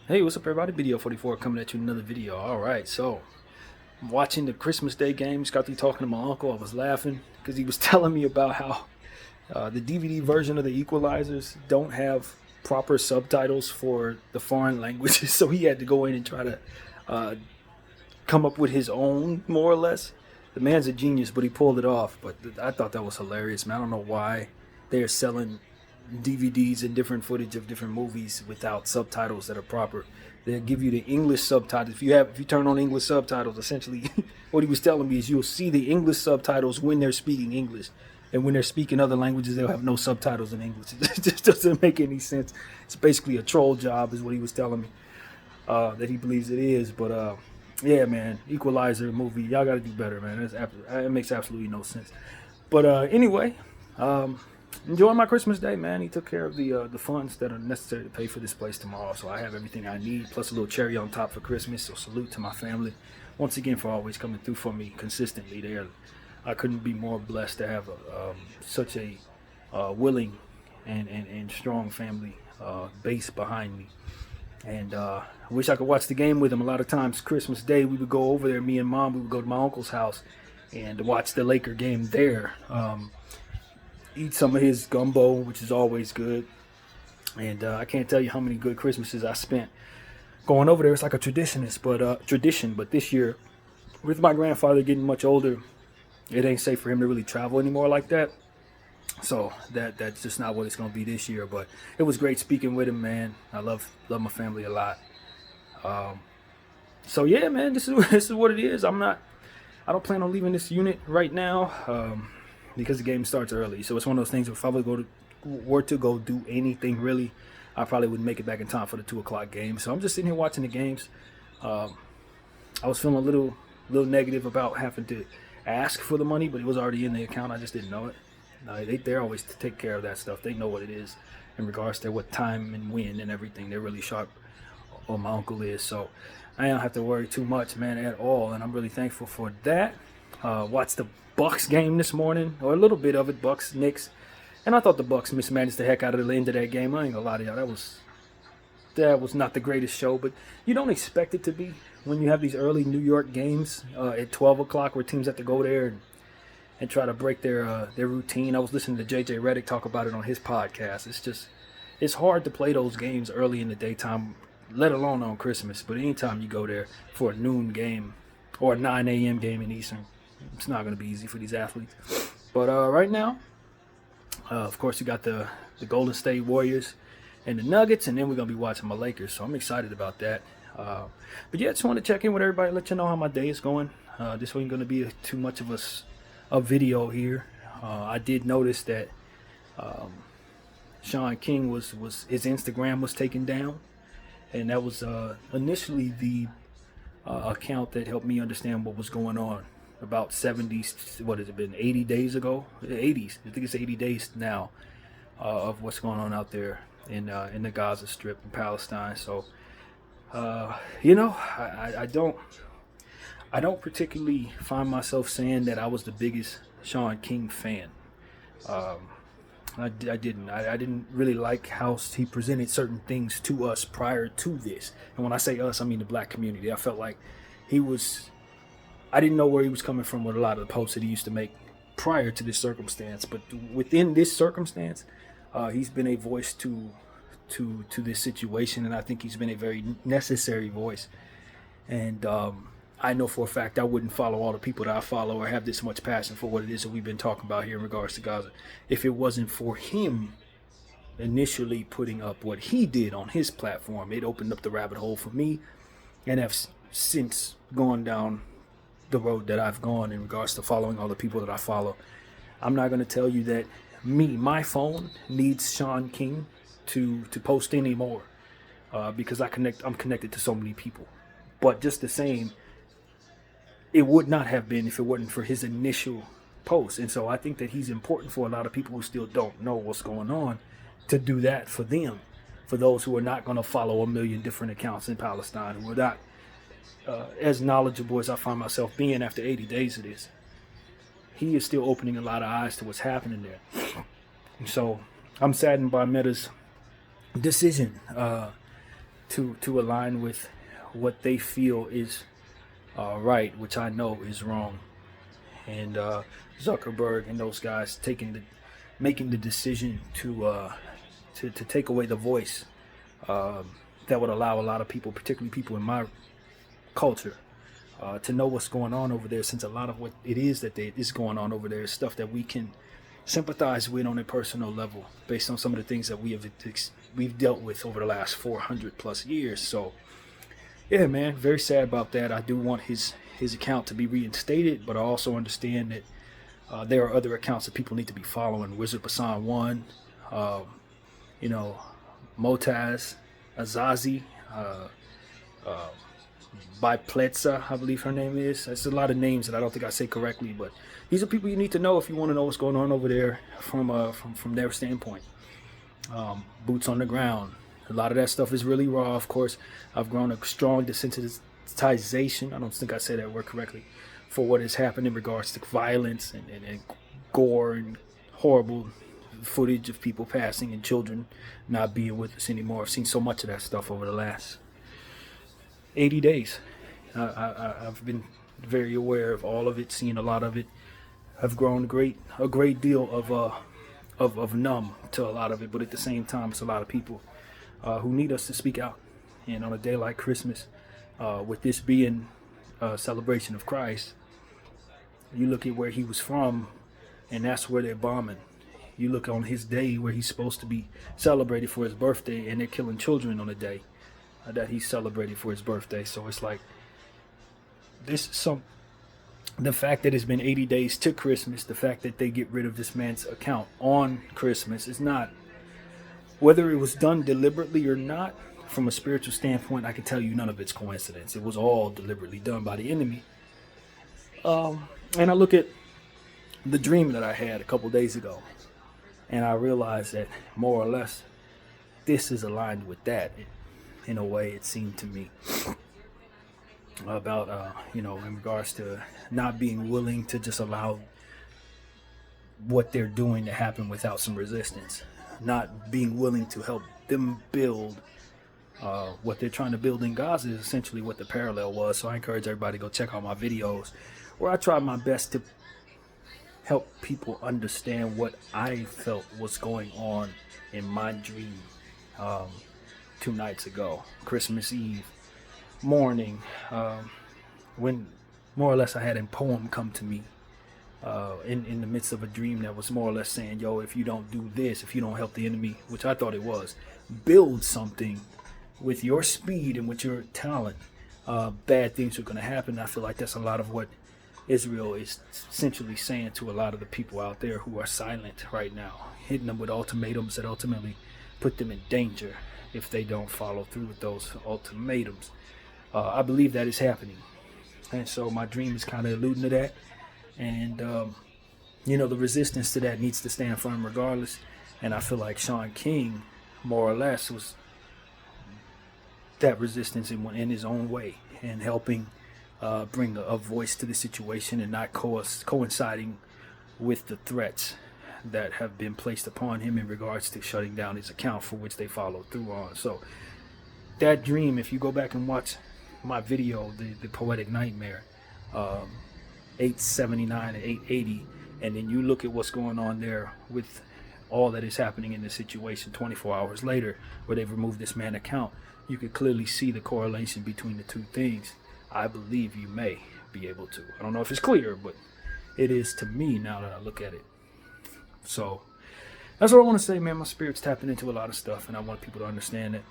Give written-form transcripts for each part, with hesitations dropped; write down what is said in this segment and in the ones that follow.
Hey, what's up, everybody? BDF 44 coming at you with another video. All right, so I'm watching the Christmas Day games. Got through talking to my uncle. I was laughing because he was telling me about how the DVD version of the Equalizers don't have proper subtitles for the foreign languages, so he had to go in and try to uh, come up with his own, more or less. The man's a genius, but he pulled it off. But I thought that was hilarious, man. I don't know why they are selling DVDs and different footage of different movies without subtitles that are proper. They'll give you the English subtitles. If you turn on English subtitles, essentially what he was telling me is you'll see the English subtitles when they're speaking English. And when they're speaking other languages, they'll have no subtitles in English. It just doesn't make any sense. It's basically a troll job, is what he was telling me, that he believes it is. But yeah, man, Equalizer movie, y'all got to do better, man. It makes absolutely no sense. But anyway, enjoying my Christmas Day, man. He took care of the funds that are necessary to pay for this place tomorrow, so I have everything I need, plus a little cherry on top for Christmas. So salute to my family once again for always coming through for me consistently. There, I couldn't be more blessed to have such a willing and strong family base behind me. And I wish I could watch the game with him. A lot of times, Christmas Day, we would go over there. Me and Mom, we would go to my uncle's house and watch the Laker game there. Eat some of his gumbo, which is always good. And I can't tell you how many good Christmases I spent going over there. It's like a tradition. But this year, with my grandfather getting much older, it ain't safe for him to really travel anymore like that. So that's just not what it's gonna be this year. But it was great speaking with him, man. I love my family a lot. So yeah, man, this is what it is. I don't plan on leaving this unit right now. Because the game starts early. So it's one of those things where if I were to go do anything really, I probably wouldn't make it back in time for the 2 o'clock game. So I'm just sitting here watching the games. I was feeling a little negative about having to ask for the money, but it was already in the account. I just didn't know it. They're always to take care of that stuff. They know what it is in regards to what time and when and everything. They're really sharp, or my uncle is. So I don't have to worry too much, man, at all. And I'm really thankful for that. Watched the Bucks game this morning, or a little bit of it, Bucks Knicks, and I thought the Bucks mismanaged the heck out of the end of that game. I ain't gonna lie to y'all, that was not the greatest show, but you don't expect it to be when you have these early New York games at 12 o'clock where teams have to go there and try to break their routine. I was listening to JJ Redick talk about it on his podcast. It's hard to play those games early in the daytime, let alone on Christmas. But anytime you go there for a noon game or a 9 a.m. game in Eastern, it's not going to be easy for these athletes. But right now, of course, you got the Golden State Warriors and the Nuggets, and then we're going to be watching my Lakers. So I'm excited about that. But yeah, just want to check in with everybody, let you know how my day is going. This wasn't going to be too much of a video here. I did notice that Sean King was his Instagram was taken down, and that was initially the account that helped me understand what was going on. About 70, what has it been, 80 days ago? 80s, I think it's 80 days now of what's going on out there in the Gaza Strip in Palestine. So, I don't particularly find myself saying that I was the biggest Sean King fan. I didn't really like how he presented certain things to us prior to this. And when I say us, I mean the black community. I felt like I didn't know where he was coming from with a lot of the posts that he used to make prior to this circumstance. But within this circumstance, he's been a voice to this situation, and I think he's been a very necessary voice. And I know for a fact I wouldn't follow all the people that I follow or have this much passion for what it is that we've been talking about here in regards to Gaza if it wasn't for him initially putting up what he did on his platform. It opened up the rabbit hole for me, and have since gone down the road that I've gone in regards to following all the people that I follow. I'm not going to tell you that my phone needs Sean King to post anymore because I'm connected to so many people. But just the same, it would not have been if it wasn't for his initial post. And so I think that he's important for a lot of people who still don't know what's going on, to do that for them, for those who are not going to follow a million different accounts in Palestine, who are not as knowledgeable as I find myself being after 80 days of this. He is still opening a lot of eyes to what's happening there. And so I'm saddened by Meta's decision to align with what they feel is right, which I know is wrong. And Zuckerberg and those guys making the decision to take away the voice that would allow a lot of people, particularly people in my culture, to know what's going on over there, since a lot of what it is that is going on over there is stuff that we can sympathize with on a personal level based on some of the things that we've dealt with over the last 400 plus years. So yeah, man, very sad about that. I do want his account to be reinstated, but I also understand that there are other accounts that people need to be following. Wizard Basan 1, Motaz, Azazi, Bipletza, I believe her name is. That's a lot of names that I don't think I say correctly, but these are people you need to know if you want to know what's going on over there from their standpoint. Boots on the ground. A lot of that stuff is really raw. Of course, I've grown a strong desensitization, I don't think I said that word correctly, for what has happened in regards to violence and gore and horrible footage of people passing and children not being with us anymore. I've seen so much of that stuff over the last 80 days. I've been very aware of all of it, seen a lot of it. I've grown a great deal of numb to a lot of it, but at the same time, it's a lot of people who need us to speak out. And on a day like Christmas, with this being a celebration of Christ, you look at where he was from, and that's where they're bombing. You look on his day where he's supposed to be celebrated for his birthday, and they're killing children on the day that he's celebrated for his birthday. So it's like the fact that it's been 80 days to Christmas, the fact that they get rid of this man's account on Christmas is not, whether it was done deliberately or not, from a spiritual standpoint, I can tell you none of it's coincidence. It was all deliberately done by the enemy. And I look at the dream that I had a couple days ago, and I realized that more or less this is aligned with that. In a way, it seemed to me about in regards to not being willing to just allow what they're doing to happen without some resistance, not being willing to help them build what they're trying to build in Gaza is essentially what the parallel was. So I encourage everybody to go check out my videos where I try my best to help people understand what I felt was going on in my dream 2 nights ago, Christmas Eve morning, when more or less I had a poem come to me in the midst of a dream that was more or less saying, yo, if you don't do this, if you don't help the enemy, which I thought it was, build something with your speed and with your talent, bad things are going to happen. I feel like that's a lot of what Israel is essentially saying to a lot of the people out there who are silent right now, hitting them with ultimatums that ultimately put them in danger if they don't follow through with those ultimatums. I believe that is happening. And so my dream is kind of alluding to that. And, the resistance to that needs to stand firm regardless. And I feel like Sean King, more or less, was that resistance in his own way, and helping bring a voice to the situation and not coinciding with the threats that have been placed upon him in regards to shutting down his account, for which they followed through on. So that dream, if you go back and watch my video, the Poetic Nightmare, 879 and 880, and then you look at what's going on there with all that is happening in this situation 24 hours later, where they've removed this man's account, you can clearly see the correlation between the two things. I believe you may be able to. I don't know if it's clear, but it is to me now that I look at it. So that's what I want to say, man. My spirit's tapping into a lot of stuff, and I want people to understand that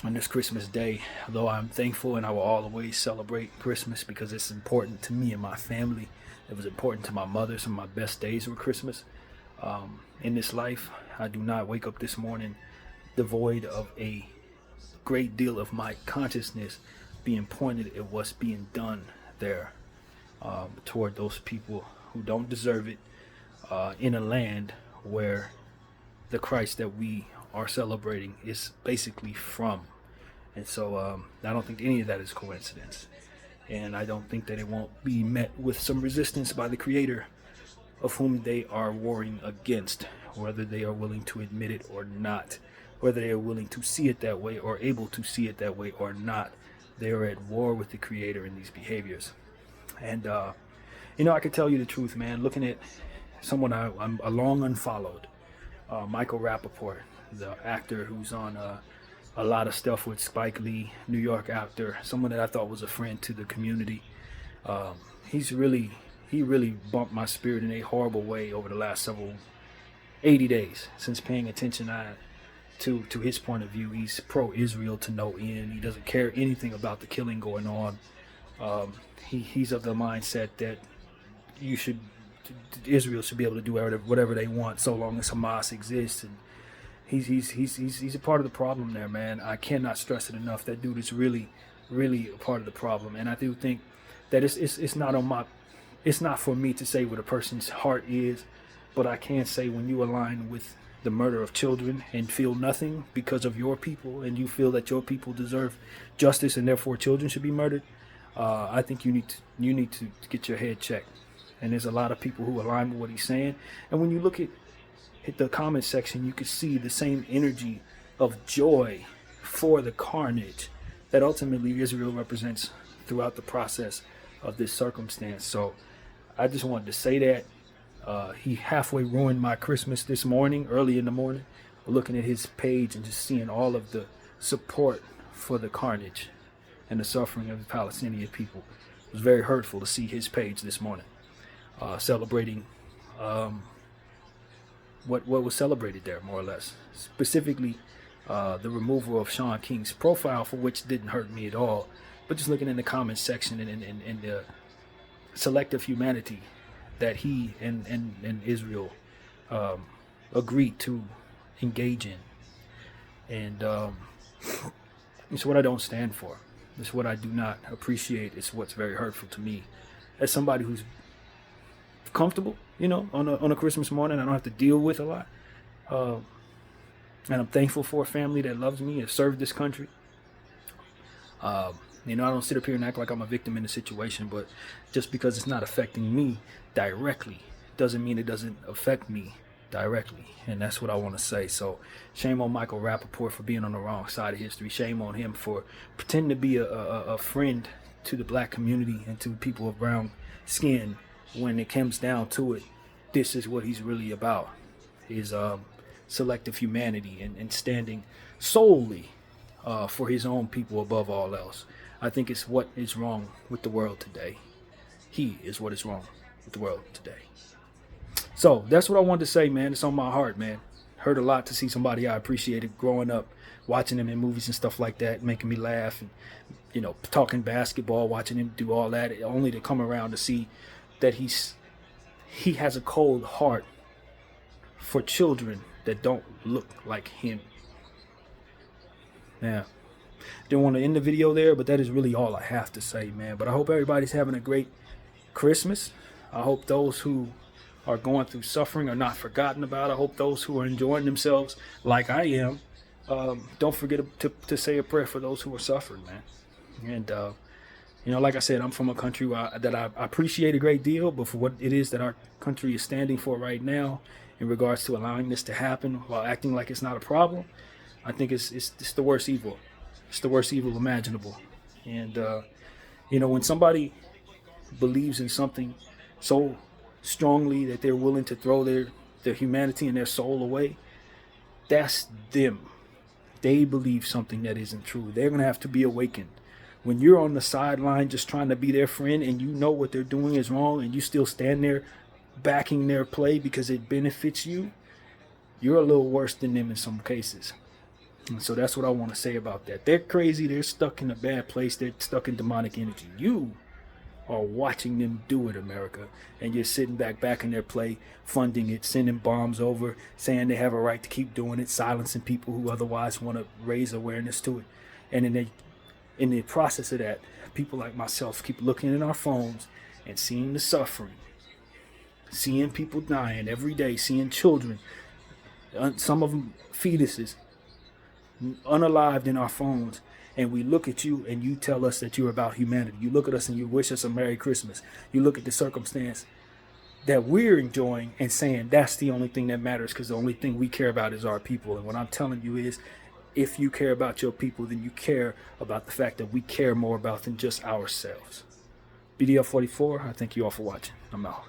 on this Christmas day, though I'm thankful and I will always celebrate Christmas because it's important to me and my family. It was important to my mother. Some of my best days were Christmas. In this life, I do not wake up this morning devoid of a great deal of my consciousness being pointed at what's being done there toward those people who don't deserve it, in a land where the Christ that we are celebrating is basically from. And so I don't think any of that is coincidence, and I don't think that it won't be met with some resistance by the Creator of whom they are warring against, whether they are willing to admit it or not. whether they're willing to see it that way or able to see it that way or not. They're at war with the Creator in these behaviors. And, I can tell you the truth, man. Looking at someone I'm long unfollowed, Michael Rappaport, the actor who's on a lot of stuff with Spike Lee, New York actor, someone that I thought was a friend to the community. He really bumped my spirit in a horrible way over the last 80 days since paying attention to his point of view. He's pro-Israel to no end. He doesn't care anything about the killing going on. He's of the mindset that Israel should be able to do whatever they want so long as Hamas exists, and he's a part of the problem there, man. I cannot stress it enough. That dude is really a part of the problem, and I do think that it's not for me to say what a person's heart is, but I can say when you align with the murder of children and feel nothing because of your people, and you feel that your people deserve justice and therefore children should be murdered, I think you need to get your head checked. And there's a lot of people who align with what he's saying. And when you look at the comment section, you can see the same energy of joy for the carnage that ultimately Israel represents throughout the process of this circumstance. So I just wanted to say that. He halfway ruined my Christmas this morning, early in the morning, looking at his page and just seeing all of the support for the carnage and the suffering of the Palestinian people. It was very hurtful to see his page this morning, celebrating what was celebrated there, more or less. Specifically, the removal of Sean King's profile, for which didn't hurt me at all. But just looking in the comments section and the selective humanity that he and Israel agreed to engage in. And it's what I don't stand for. It's what I do not appreciate. It's what's very hurtful to me. As somebody who's comfortable, on a Christmas morning, I don't have to deal with a lot. And I'm thankful for a family that loves me and served this country. I don't sit up here and act like I'm a victim in the situation, but just because it's not affecting me directly doesn't mean it doesn't affect me directly. And that's what I want to say. So shame on Michael Rappaport for being on the wrong side of history. Shame on him for pretending to be a friend to the black community and to people of brown skin. When it comes down to it, this is what he's really about, is selective humanity and standing solely for his own people above all else. I think it's what is wrong with the world today. He is what is wrong with the world today. So that's what I wanted to say, man. It's on my heart, man. Hurt a lot to see somebody I appreciated growing up, watching him in movies and stuff like that, making me laugh, and talking basketball, watching him do all that, only to come around to see that he has a cold heart for children that don't look like him. Yeah. Didn't want to end the video there, but that is really all I have to say, man. But I hope everybody's having a great Christmas. I hope those who are going through suffering are not forgotten about. I hope those who are enjoying themselves like I am, don't forget to say a prayer for those who are suffering, man. And, like I said, I'm from a country that I appreciate a great deal, but for what it is that our country is standing for right now in regards to allowing this to happen while acting like it's not a problem, I think it's the worst evil. It's the worst evil imaginable. And, when somebody believes in something so strongly that they're willing to throw their humanity and their soul away, that's them. They believe something that isn't true. They're going to have to be awakened. When you're on the sideline just trying to be their friend and you know what they're doing is wrong and you still stand there backing their play because it benefits you, you're a little worse than them in some cases. And so that's what I want to say about that. They're crazy. They're stuck in a bad place. They're stuck in demonic energy. You are watching them do it, America, and you're sitting back in their play, funding it, sending bombs over, saying they have a right to keep doing it, silencing people who otherwise want to raise awareness to it. And in the process of that, people like myself keep looking at our phones and seeing the suffering, seeing people dying every day, seeing children, some of them fetuses, unalived in our phones. And we look at you and you tell us that you're about humanity. You look at us and you wish us a Merry Christmas. You look at the circumstance that we're enjoying and saying that's the only thing that matters because the only thing we care about is our people. And what I'm telling you is, if you care about your people, then you care about the fact that we care more about than just ourselves. BDF 44, I thank you all for watching. I'm out.